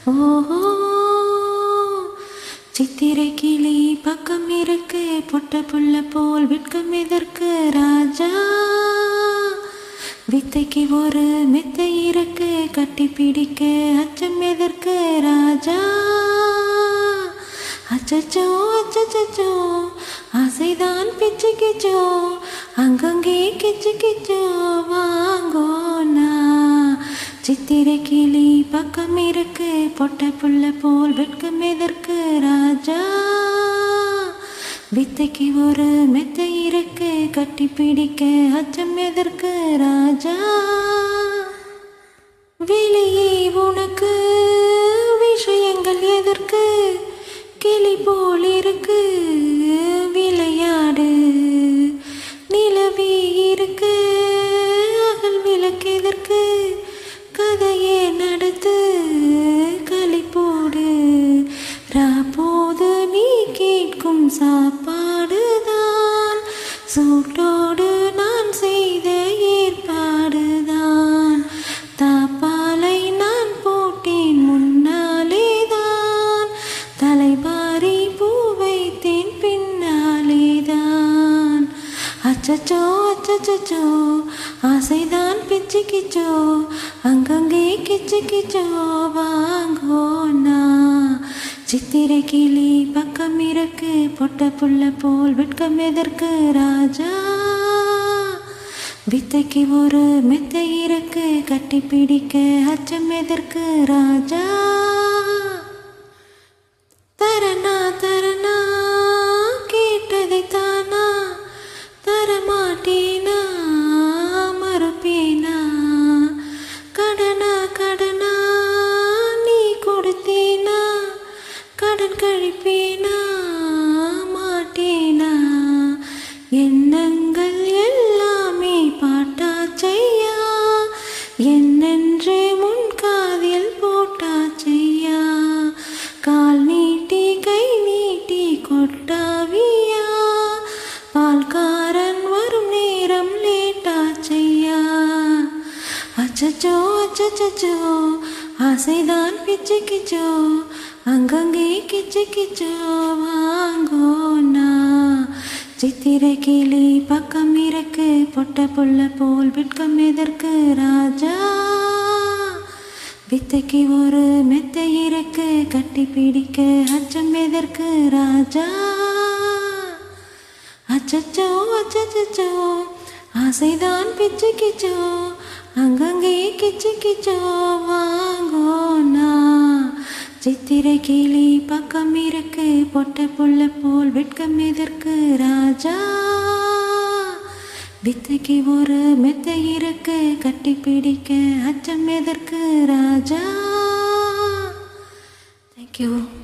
ஓஹோ சித்திரை கிளி பக்கம் இருக்கு பொட்ட புள்ள போல் விற்கம் எதற்கு ராஜா வித்தைக்கு ஒரு மெத்தை இருக்கு கட்டி பிடிக்க அச்சம் எதற்கு ராஜா அச்சச்சோ அச்சச்சோ ஆசைதான் பிச்சு கிச்சோ அங்கங்கே கிச்சு கிச்சோ வாங்கோனா சித்திரை கிளி பக்கம் இருக்கு பொட்ட புள்ள போல் வெட்கம் எதற்கு ராஜா வித்தைக்கு ஒரு மெத்தை இருக்கு கட்டி பிடிக்க அச்சம் எதற்கு ராஜா வெளியே உனக்கு விஷயங்கள் எதற்கு கிளி போல் இருக்கு விளையாடு நிலவே இருக்கு அகல் விளக்கு எதற்கு கதையே நடத்து களிப்போடு ராப்போது நீ கேட்கும் சாப்பாடுதான் சூட்டோடு நான் செய்த ஏற்பாடுதான் தாப்பாலை நான் போட்டேன் முன்னாலேதான் தலைபாரி பூ வைத்தேன் பின்னாலேதான் அச்சச்சோ அச்சச்சோ ஆசைதான் பிச்சு கிச்சோ அங்கங்கே கிச்சு கிச்சோ வாங்கோனா சித்திரை கிளி பக்கம் இருக்கு பொட்ட புள்ள போல் வெட்கம் எதற்கு ராஜா வித்தைக்கு ஒரு மெத்தை இருக்கு கட்டி பிடிக்க அச்சம் எதற்கு ராஜா தரனா தரனா கேட்டதை தானா தரமாட்டேனா மறுப்பேனா கடனா கடனா நீ கொடுத்தேனா கடன் கழிப்பேனா மாட்டேனா எண்ணங்கள் எல்லாமே பாட்டாச்சையா என்னென்று முன் காதில் போட்டாச்சையா கால் நீட்டி கை நீட்டி கொட்டாவியா பால்காரன் வரும் நேரம் லேட்டாச்சையா அச்சச்சோ அச்சச்சோ ஆசைதான் பிச்சு கிச்சோ அங்கங்கே கிச்சு கிச்சோ வாங்கோனா சித்திரை கிளி பக்கம் இருக்கு பொட்ட புள்ள போல் வெட்கம் எதற்கு ராஜா வித்தைக்கு ஒரு மெத்தை இருக்கு கட்டி பிடிக்க அச்சம் எதற்கு ராஜா அச்சச்சோ அச்சச்சோ ஆசைதான் பிச்சு கிச்சோ அங்கங்கே கிச்சு கிச்சோ வாங்கோனா சித்திரை கிளி பக்கம் இருக்கு பொட்ட புள்ள போல் வெட்கம் எதற்கு ராஜா வித்தைக்கு ஒரு மெத்தை இருக்கு கட்டி பிடிக்க அச்சம் எதற்கு ராஜா. Thank you.